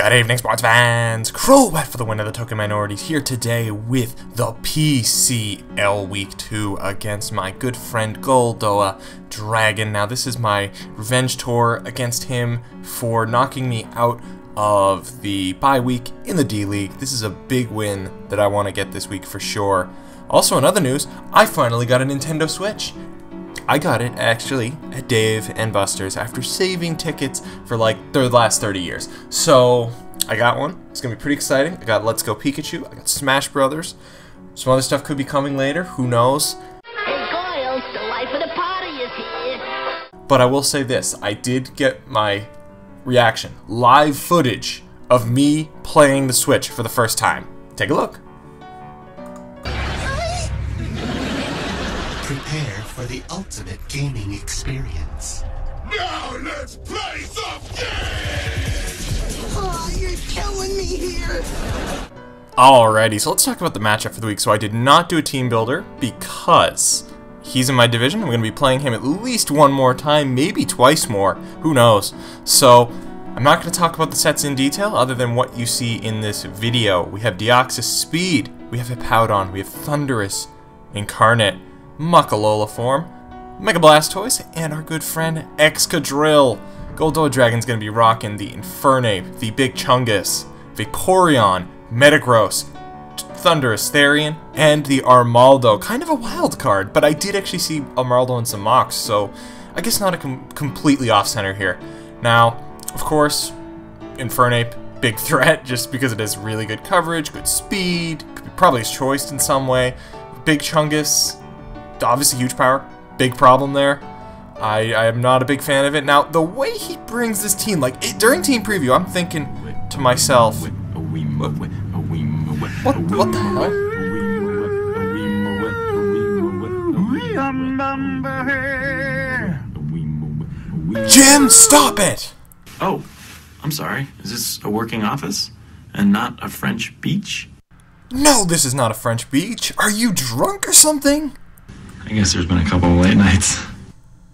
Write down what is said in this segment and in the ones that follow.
Good evening, sports fans! Crowbat for the win of the Token Minorities here today with the PCL Week 2 against my good friend GoldoaDragon. Now, this is my revenge tour against him for knocking me out of the bye week in the D-League. This is a big win that I want to get this week for sure. Also, in other news, I finally got a Nintendo Switch. I got it, actually, at Dave and Buster's after saving tickets for, like, the last 30 years. So, I got one. It's going to be pretty exciting. I got Let's Go Pikachu. I got Smash Brothers. Some other stuff could be coming later. Who knows? Hey, Goyle, the life of the party is here. But I will say this. I did get my reaction. Live footage of me playing the Switch for the first time. Take a look. Prepare for the ultimate gaming experience. Now let's play some games! Oh, you're killing me here! Alrighty, so let's talk about the matchup for the week. So I did not do a team builder because he's in my division. I'm going to be playing him at least one more time, maybe twice more. Who knows? So I'm not going to talk about the sets in detail other than what you see in this video. We have Deoxys Speed, we have Empoleon, we have Thunderous, Incarnate, Muckalola form, Mega Blastoise, and our good friend Excadrill. GoldoaDragon's going to be rocking the Infernape, the Big Chungus, Vaporeon, Metagross, Thundurus Therian, and the Armaldo. Kind of a wild card, but I did actually see Armaldo in some mocks, so I guess not a completely off-center here. Now, of course, Infernape, big threat, just because it has really good coverage, good speed, could be probably his choice in some way. Big Chungus, obviously huge power, big problem there. I am not a big fan of it. Now, the way he brings this team, like, during team preview, I'm thinking to myself, what the hell? Jim, stop it! Oh, I'm sorry. Is this a working office and not a French beach? No, this is not a French beach. Are you drunk or something? I guess there's been a couple of late nights.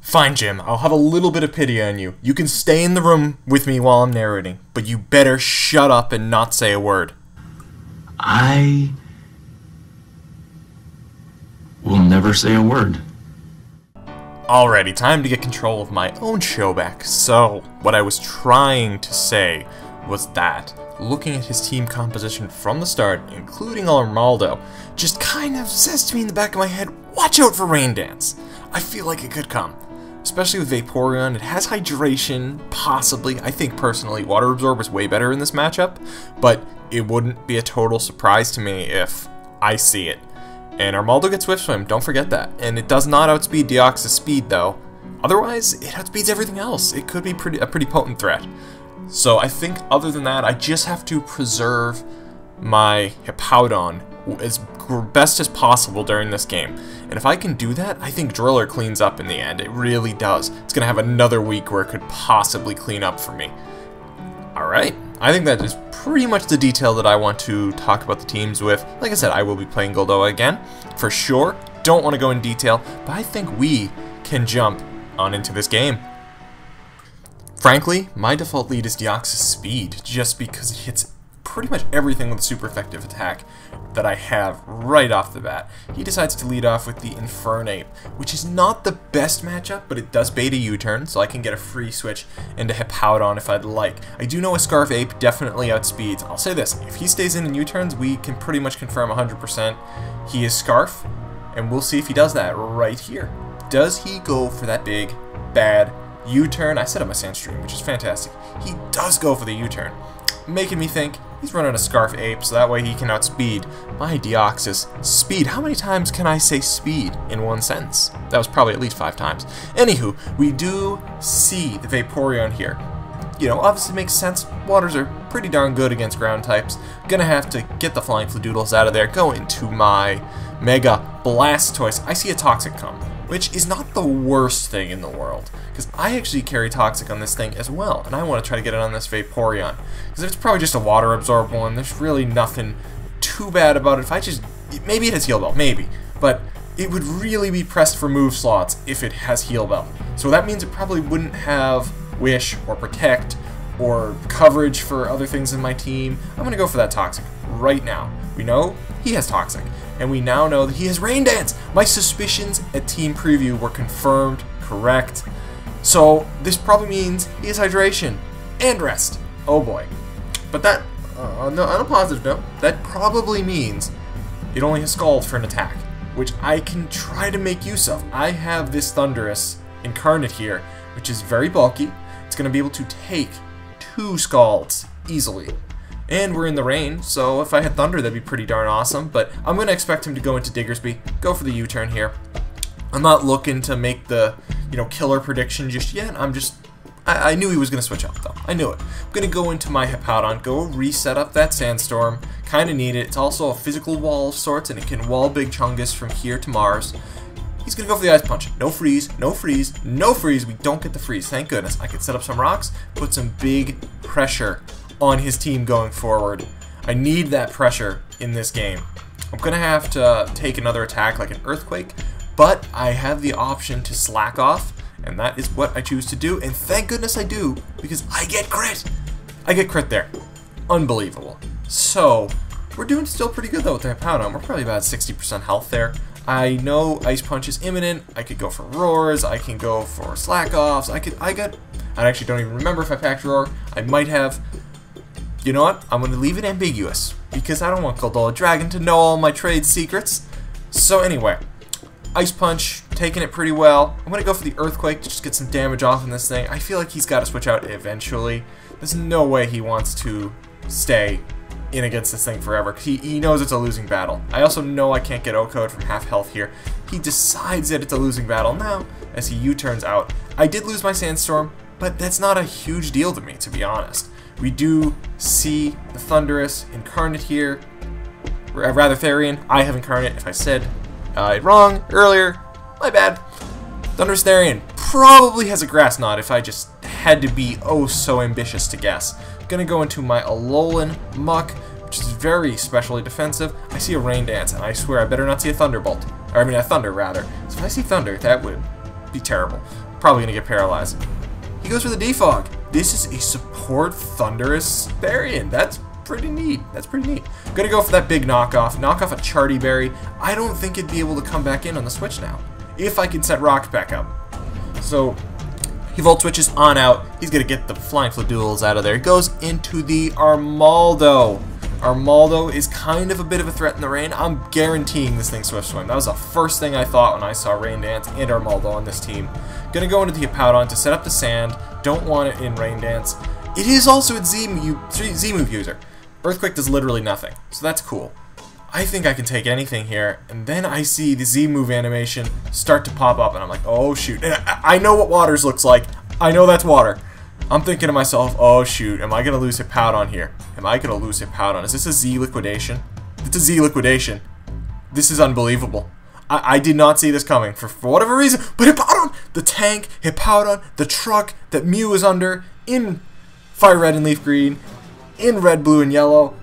Fine, Jim. I'll have a little bit of pity on you. You can stay in the room with me while I'm narrating, but you better shut up and not say a word. I will never say a word. Alrighty, time to get control of my own show back. So, what I was trying to say was that looking at his team composition from the start, including Armaldo, just kind of says to me in the back of my head, watch out for Rain Dance. I feel like it could come. Especially with Vaporeon, it has hydration, possibly. I think personally Water Absorb is way better in this matchup, but it wouldn't be a total surprise to me if I see it. And Armaldo gets Swift Swim, don't forget that. And it does not outspeed Deoxys Speed though. Otherwise, it outspeeds everything else. It could be a pretty potent threat. So I think other than that, I just have to preserve my Hippowdon as best as possible during this game. And if I can do that, I think Driller cleans up in the end. It really does. It's going to have another week where it could possibly clean up for me. Alright, I think that is pretty much the detail that I want to talk about the teams with. Like I said, I will be playing Goldoa again, for sure. Don't want to go in detail, but I think we can jump on into this game. Frankly, my default lead is Deoxys Speed, just because it hits pretty much everything with a super effective attack that I have right off the bat. He decides to lead off with the Infernape, which is not the best matchup, but it does bait a U-turn, so I can get a free switch into Hippowdon if I'd like. I do know a Scarf Ape definitely outspeeds. I'll say this, if he stays in U-turns, we can pretty much confirm 100% he is Scarf, and we'll see if he does that right here. Does he go for that big, bad U-turn? I set up my Sandstream, which is fantastic. He does go for the U-turn, making me think he's running a Scarf Ape, so that way he can outspeed my Deoxys Speed. How many times can I say speed in one sentence? That was probably at least 5 times. Anywho, we do see the Vaporeon here. You know, obviously makes sense. Waters are pretty darn good against ground types. Gonna have to get the Flying Fladoodles out of there, go into my Mega Blastoise. I see a Toxic come, which is not the worst thing in the world, because I actually carry Toxic on this thing as well, and I want to try to get it on this Vaporeon, because if it's probably just a Water Absorb one, there's really nothing too bad about it. If I just, maybe it has Heal Bell, maybe, but it would really be pressed for move slots if it has Heal Bell, so that means it probably wouldn't have Wish or Protect or coverage for other things in my team, I'm going to go for that Toxic right now. We know he has Toxic, and we now know that he has Rain Dance. My suspicions at Team Preview were confirmed correct. So this probably means he has Hydration and Rest. Oh boy. But that, on a positive note, that probably means it only has Scald for an attack, which I can try to make use of. I have this Thunderous Incarnate here, which is very bulky. It's going to be able to take 2 Scalds easily. And we're in the rain, so if I had Thunder, that'd be pretty darn awesome. But I'm going to expect him to go into Diggersby, go for the U-turn here. I'm not looking to make the, killer prediction just yet. I knew he was going to switch out, though. I knew it. I'm going to go into my Hippowdon, go reset up that Sandstorm. Kind of need it. It's also a physical wall of sorts, and it can wall Big Chungus from here to Mars. He's going to go for the Ice Punch. No freeze, no freeze, no freeze. We don't get the freeze. Thank goodness. I can set up some rocks, put some big pressure on his team going forward. I need that pressure in this game. I'm going to have to take another attack like an Earthquake, but I have the option to slack off, and that is what I choose to do, and thank goodness I do, because I get crit! I get crit there. Unbelievable. So, we're doing still pretty good though with the Hippowdon. We're probably about 60% health there. I know Ice Punch is imminent. I could go for Roars, I can go for Slack Offs, I actually don't even remember if I packed Roar. I might have. You know what? I'm going to leave it ambiguous, because I don't want GoldoaDragon to know all my trade secrets. So anyway, Ice Punch, taking it pretty well. I'm going to go for the Earthquake to just get some damage off in this thing. I feel like he's got to switch out eventually. There's no way he wants to stay in against this thing forever. He knows it's a losing battle. I also know I can't get O-Code from half health here. He decides that it's a losing battle now as he U-turns out. I did lose my Sandstorm, but that's not a huge deal to me, to be honest. We do see the Thunderous Incarnate here. Rather, Therian. I have Incarnate. If I said it wrong earlier, my bad. Thunderous Therian probably has a Grass Knot if I just had to be oh so ambitious to guess. Gonna go into my Alolan Muck, which is very specially defensive. I see a Rain Dance, and I swear I better not see a Thunderbolt. Or I mean a Thunder, rather. So if I see Thunder, that would be terrible. Probably gonna get paralyzed. He goes for the Defog. This is a support Thunderous Therian. That's pretty neat. That's pretty neat. Gonna go for that big knockoff. Knock off a Charty Berry. I don't think it'd be able to come back in on the switch now, if I can set Rock back up. So he Volt Switches on out. He's gonna get the Flying Fladules out of there. He goes into the Armaldo. Armaldo is kind of a bit of a threat in the rain. I'm guaranteeing this thing Swift Swim. That was the first thing I thought when I saw Rain Dance and Armaldo on this team. Gonna go into the Hippowdon to set up the sand. Don't want it in Rain Dance. It is also a Z-move user. Earthquake does literally nothing, so that's cool. I think I can take anything here, and then I see the Z-move animation start to pop up, and I'm like, oh shoot. And I know what waters looks like. I know that's water. I'm thinking to myself, oh shoot, am I going to lose Hippowdon here? Am I going to lose Hippowdon? Is this a Z liquidation? It's a Z liquidation. This is unbelievable. I did not see this coming for whatever reason, but Hippowdon, the tank, Hippowdon, the truck that Mew is under, in Fire Red and Leaf Green, in Red, Blue, and Yellow.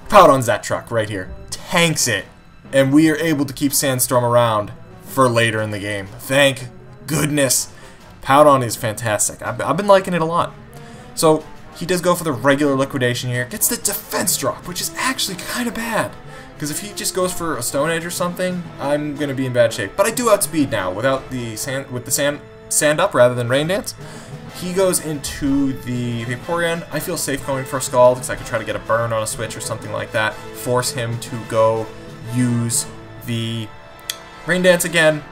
Hippowdon's that truck right here. Tanks it, and we are able to keep Sandstorm around for later in the game. Thank goodness. Hippowdon is fantastic. I've been liking it a lot. So he does go for the regular liquidation here. Gets the defense drop, which is actually kind of bad. Because if he just goes for a Stone Edge or something, I'm going to be in bad shape. But I do outspeed now without the sand up rather than Rain Dance. He goes into the Vaporeon. I feel safe going for a Scald because I could try to get a burn on a switch or something like that. Force him to go use the Rain Dance again.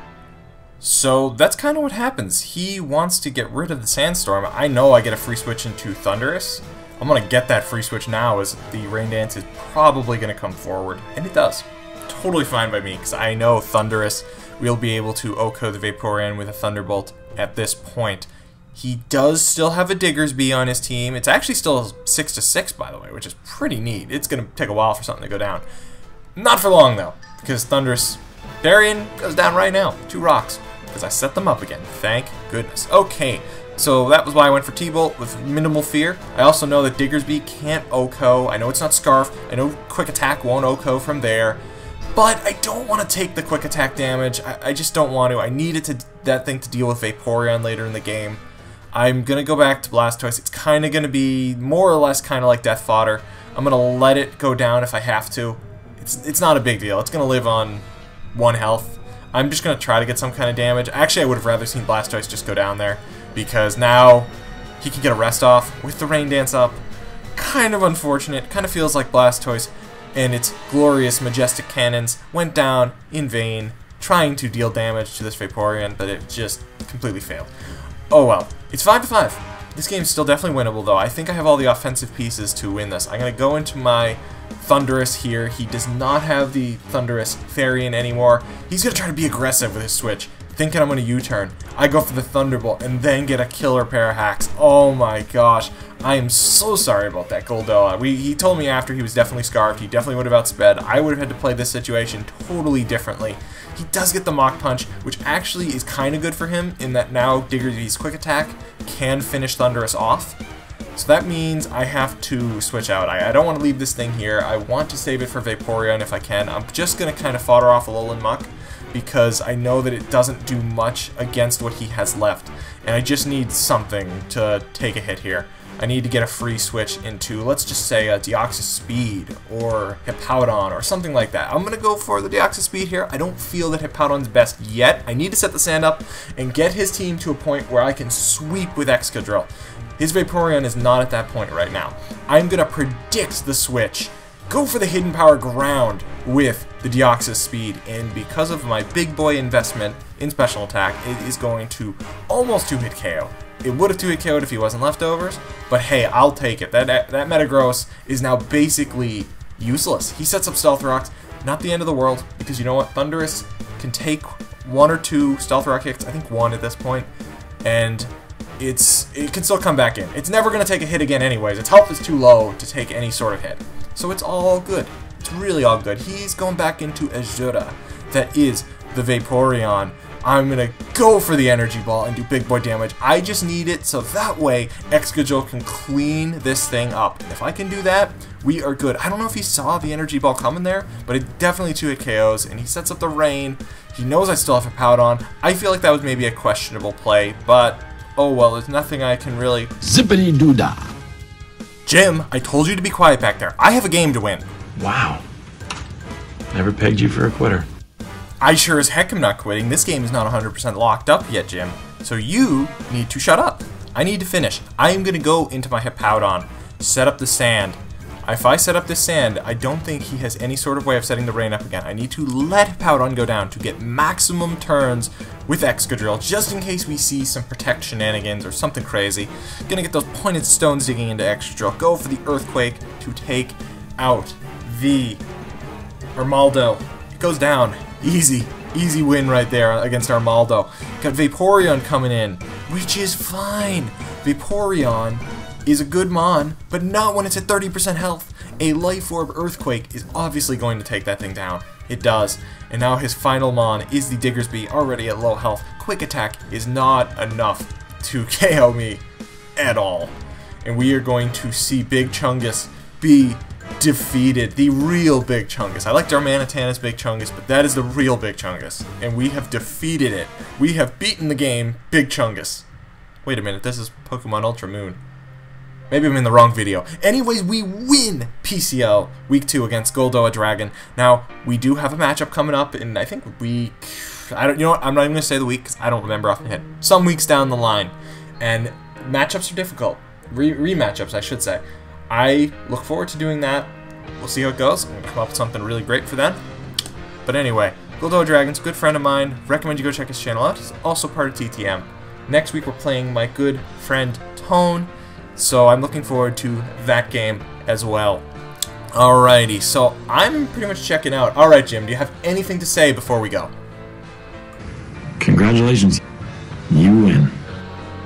So that's kind of what happens. He wants to get rid of the Sandstorm. I know I get a free switch into Thunderous. I'm going to get that free switch now as the Rain Dance is probably going to come forward. And it does. Totally fine by me because I know Thunderous will be able to OHKO the Vaporeon with a Thunderbolt at this point. He does still have a Diggersby on his team. It's actually still 6-6, by the way, which is pretty neat. It's going to take a while for something to go down. Not for long, though, because Thunderous Therian goes down right now. 2 rocks, because I set them up again. Thank goodness. Okay, so that was why I went for T-Bolt with minimal fear. I also know that Diggersby can't OHKO. I know it's not Scarf. I know Quick Attack won't OHKO from there. But I don't want to take the Quick Attack damage. I just don't want to. I needed that thing to deal with Vaporeon later in the game. I'm going to go back to Blastoise. It's kind of going to be more or less kind of like Death Fodder. I'm going to let it go down if I have to. It's not a big deal. It's going to live on 1 health. I'm just going to try to get some kind of damage. Actually, I would have rather seen Blastoise just go down there, because now he can get a rest off with the Rain Dance up. Kind of unfortunate. Kind of feels like Blastoise and its glorious, majestic cannons went down in vain, trying to deal damage to this Vaporeon, but it just completely failed. Oh well. It's 5-5. This game is still definitely winnable, though. I think I have all the offensive pieces to win this. I'm going to go into my Thundurus here. He does not have the Thundurus Therian anymore. He's going to try to be aggressive with his switch, thinking I'm going to U-turn. I go for the Thunderbolt and then get a killer pair of hacks. Oh my gosh. I am so sorry about that, Goldoa. He told me after he was definitely scarfed. He definitely would have outsped. I would have had to play this situation totally differently. He does get the Mach Punch, which actually is kind of good for him in that now Diggerby's Quick Attack can finish Thundurus off. So that means I have to switch out. I don't want to leave this thing here. I want to save it for Vaporeon if I can. I'm just going to kind of fodder off Alolan Muck, because I know that it doesn't do much against what he has left. And I just need something to take a hit here. I need to get a free switch into, let's just say, a Deoxys Speed or Hippowdon or something like that. I'm going to go for the Deoxys Speed here. I don't feel that Hippowdon's best yet. I need to set the sand up and get his team to a point where I can sweep with Excadrill. His Vaporeon is not at that point right now. I'm going to predict the switch, go for the Hidden Power Ground with the Deoxys Speed, and because of my big boy investment in Special Attack, it is going to almost 2-hit KO. It would have 2-hit KO'd if he wasn't leftovers, but hey, I'll take it. That Metagross is now basically useless. He sets up Stealth Rocks, not the end of the world, because you know what? Thundurus can take 1 or 2 Stealth Rock hits, I think 1 at this point, and it can still come back in. It's never going to take a hit again anyways. Its health is too low to take any sort of hit. So it's all good. It's really all good. He's going back into Azura. That is the Vaporeon. I'm going to go for the Energy Ball and do big boy damage. I just need it so that way Excadrill can clean this thing up. And if I can do that, we are good. I don't know if he saw the Energy Ball coming there, but it definitely 2-hit KOs, and he sets up the Rain. He knows I still have a Hippowdon. I feel like that was maybe a questionable play, but oh well, there's nothing I can really... Zippity-doo-dah. Jim, I told you to be quiet back there. I have a game to win. Wow. Never pegged you for a quitter. I sure as heck am not quitting. This game is not 100% locked up yet, Jim. So you need to shut up. I need to finish. I am going to go into my Hippowdon, set up the sand. If I set up this sand, I don't think he has any sort of way of setting the rain up again. I need to let Hippowdon go down to get maximum turns with Excadrill, just in case we see some Protect shenanigans or something crazy. Gonna get those pointed stones digging into Excadrill. Go for the Earthquake to take out the Armaldo. It goes down. Easy. Easy win right there against Armaldo. Got Vaporeon coming in, which is fine. Vaporeon is a good mon, but not when it's at 30% health. A Life Orb Earthquake is obviously going to take that thing down. It does. And now his final mon is the Diggersby, already at low health. Quick Attack is not enough to KO me at all. And we are going to see Big Chungus be defeated. The real Big Chungus. I liked Darmanitan Big Chungus, but that is the real Big Chungus. And we have defeated it. We have beaten the game, Big Chungus. Wait a minute, this is Pokemon Ultra Moon. Maybe I'm in the wrong video. Anyways, we win PCL Week 2 against GoldoaDragon. Now, we do have a matchup coming up in, I think, you know what, I'm not even going to say the week because I don't remember off the head. Some weeks down the line. And matchups are difficult. Rematchups, I should say. I look forward to doing that. We'll see how it goes. I'm going to come up with something really great for them. But anyway, GoldoaDragon's a good friend of mine. Recommend you go check his channel out. He's also part of TTM. Next week, we're playing my good friend Tone. So I'm looking forward to that game as well. Alrighty, so I'm pretty much checking out. Alright, Jim, do you have anything to say before we go? Congratulations. You win.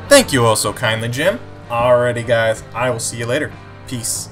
Thank you all so kindly, Jim. Alrighty, guys, I will see you later. Peace.